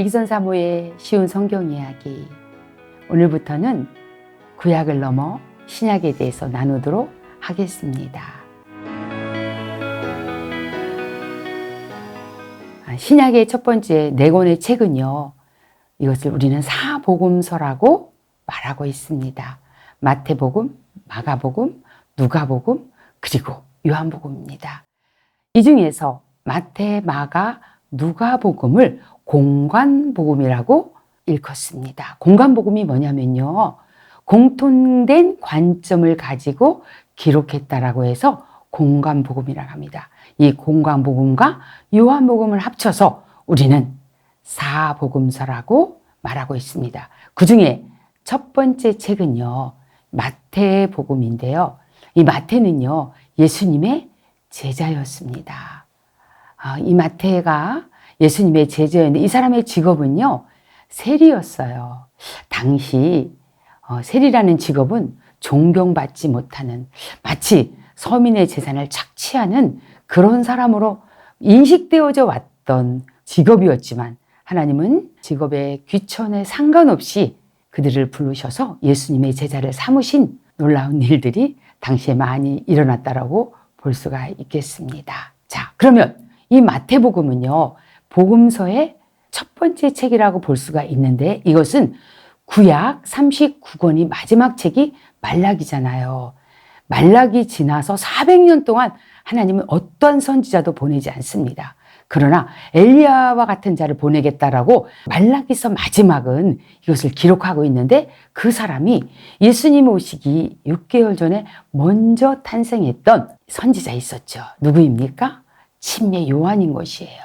이기선 사모의 쉬운 성경 이야기. 오늘부터는 구약을 넘어 신약에 대해서 나누도록 하겠습니다. 신약의 첫 번째 네 권의 책은요, 이것을 우리는 사복음서라고 말하고 있습니다. 마태복음, 마가복음, 누가복음, 그리고 요한복음입니다. 이 중에서 마태, 마가, 누가복음을 공관복음이라고 일컫습니다. 공관복음이 뭐냐면요, 공통된 관점을 가지고 기록했다라고 해서 공관복음이라고 합니다. 이 공관복음과 요한복음을 합쳐서 우리는 사복음서라고 말하고 있습니다. 그 중에 첫 번째 책은요, 마태복음인데요. 이 마태는요, 예수님의 제자였습니다. 이 마태가 예수님의 제자였는데 이 사람의 직업은요, 세리였어요. 당시 세리라는 직업은 존경받지 못하는, 마치 서민의 재산을 착취하는 그런 사람으로 인식되어져 왔던 직업이었지만, 하나님은 직업의 귀천에 상관없이 그들을 부르셔서 예수님의 제자를 삼으신 놀라운 일들이 당시에 많이 일어났다라고 볼 수가 있겠습니다. 자, 그러면 이 마태복음은요, 복음서의 첫 번째 책이라고 볼 수가 있는데, 이것은 구약 39권이 마지막 책이 말라기잖아요. 말라기 지나서 400년 동안 하나님은 어떠한 선지자도 보내지 않습니다. 그러나 엘리야와 같은 자를 보내겠다라고 말라기서 마지막은 이것을 기록하고 있는데, 그 사람이 예수님 오시기 6개월 전에 먼저 탄생했던 선지자 있었죠. 누구입니까? 침례 요한인 것이에요.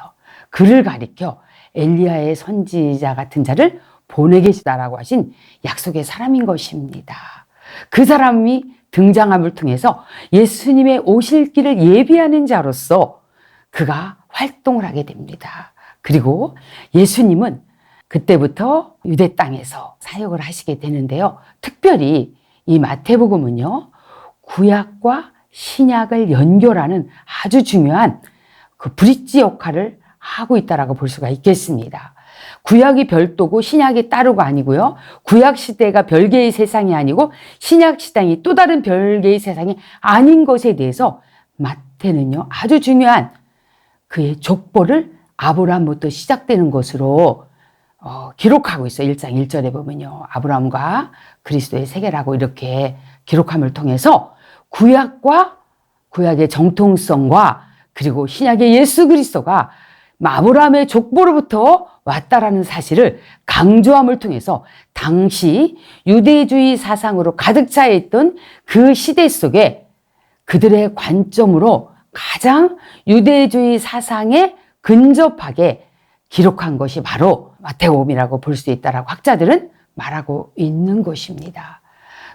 그를 가리켜 엘리야의 선지자 같은 자를 보내겠다라고 하신 약속의 사람인 것입니다. 그 사람이 등장함을 통해서 예수님의 오실 길을 예비하는 자로서 그가 활동을 하게 됩니다. 그리고 예수님은 그때부터 유대 땅에서 사역을 하시게 되는데요. 특별히 이 마태복음은요, 구약과 신약을 연결하는 아주 중요한 그 브릿지 역할을 하고 있다라고 볼 수가 있겠습니다. 구약이 별도고 신약이 따로가 아니고요. 구약 시대가 별개의 세상이 아니고 신약 시대이 또 다른 별개의 세상이 아닌 것에 대해서 마태는요, 아주 중요한 그의 족보를 아브라함부터 시작되는 것으로 기록하고 있어요. 1장 1절에 보면요, 아브라함과 그리스도의 세계라고 이렇게 기록함을 통해서 구약과 구약의 정통성과 그리고 신약의 예수 그리스도가 아브라함의 족보로부터 왔다라는 사실을 강조함을 통해서 당시 유대주의 사상으로 가득 차 있던 그 시대 속에 그들의 관점으로 가장 유대주의 사상에 근접하게 기록한 것이 바로 마태복음이라고 볼 수 있다라고 학자들은 말하고 있는 것입니다.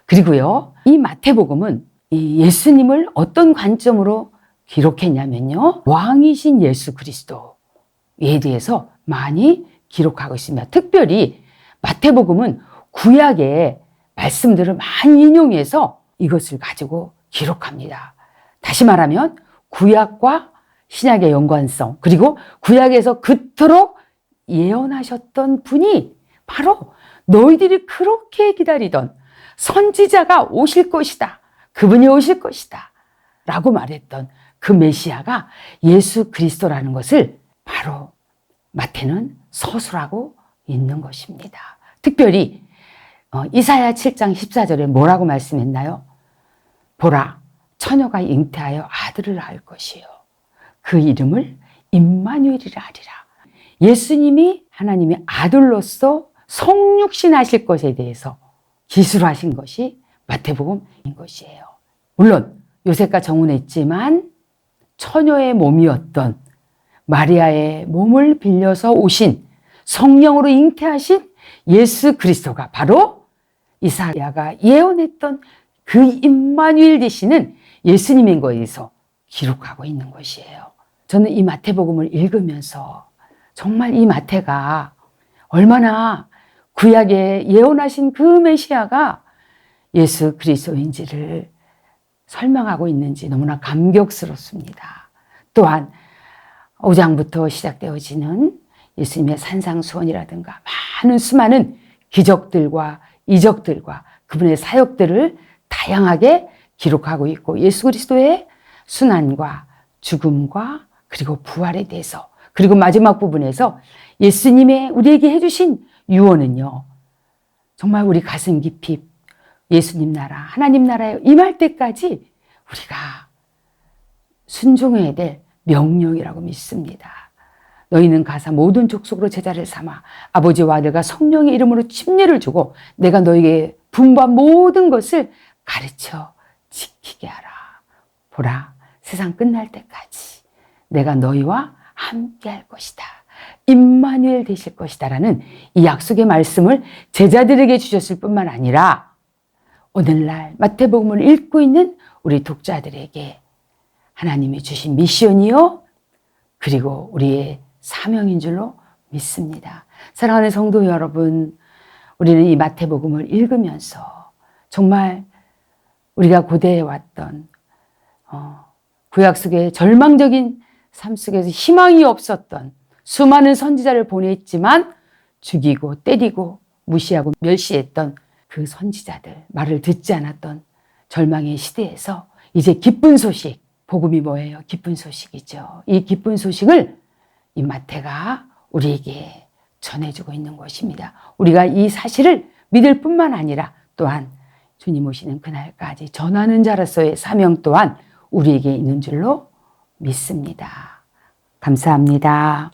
그리고요, 이 마태복음은 이 예수님을 어떤 관점으로 기록했냐면요, 왕이신 예수 그리스도에 대해서 많이 기록하고 있습니다. 특별히 마태복음은 구약의 말씀들을 많이 인용해서 이것을 가지고 기록합니다. 다시 말하면 구약과 신약의 연관성, 그리고 구약에서 그토록 예언하셨던 분이 바로 너희들이 그렇게 기다리던 선지자가 오실 것이다, 그분이 오실 것이다 라고 말했던 그 메시아가 예수 그리스도라는 것을 바로 마태는 서술하고 있는 것입니다. 특별히 이사야 7장 14절에 뭐라고 말씀했나요? 보라, 처녀가 잉태하여 아들을 낳을 것이요, 그 이름을 임마누엘이라 하리라. 예수님이 하나님의 아들로서 성육신하실 것에 대해서 기술하신 것이 마태복음인 것이에요. 물론 요셉과 정혼했지만 처녀의 몸이었던 마리아의 몸을 빌려서 오신, 성령으로 잉태하신 예수 그리스도가 바로 이사야가 예언했던 그 임마누엘 되시는 예수님인 거에서 기록하고 있는 것이에요. 저는 이 마태복음을 읽으면서 정말 이 마태가 얼마나 구약에 예언하신 그 메시아가 예수 그리스도인지를 설명하고 있는지 너무나 감격스럽습니다. 또한 5장부터 시작되어지는 예수님의 산상수훈이라든가 많은 수많은 기적들과 이적들과 그분의 사역들을 다양하게 기록하고 있고 예수 그리스도의 순환과 죽음과 그리고 부활에 대해서 그리고 마지막 부분에서 예수님의 우리에게 해주신 유언은요. 정말 우리 가슴 깊이 예수님 나라, 하나님 나라에 임할 때까지 우리가 순종해야 될 명령이라고 믿습니다. 너희는 가서 모든 족속으로 제자를 삼아 아버지와 아들과 성령의 이름으로 침례를 주고 내가 너희에게 분부한 모든 것을 가르쳐 지키게 하라. 보라, 세상 끝날 때까지 내가 너희와 함께 할 것이다. 임마누엘 되실 것이다 라는 이 약속의 말씀을 제자들에게 주셨을 뿐만 아니라 오늘날 마태복음을 읽고 있는 우리 독자들에게 하나님이 주신 미션이요 그리고 우리의 사명인 줄로 믿습니다. 사랑하는 성도 여러분, 우리는 이 마태복음을 읽으면서 정말 우리가 고대해 왔던 구약 속의 절망적인 삶 속에서 희망이 없었던 수많은 선지자를 보냈지만 죽이고 때리고 무시하고 멸시했던 그 선지자들, 말을 듣지 않았던 절망의 시대에서 이제 기쁜 소식, 복음이 뭐예요? 기쁜 소식이죠. 이 기쁜 소식을 이 마태가 우리에게 전해주고 있는 것입니다. 우리가 이 사실을 믿을 뿐만 아니라 또한 주님 오시는 그날까지 전하는 자로서의 사명 또한 우리에게 있는 줄로 믿습니다. 감사합니다.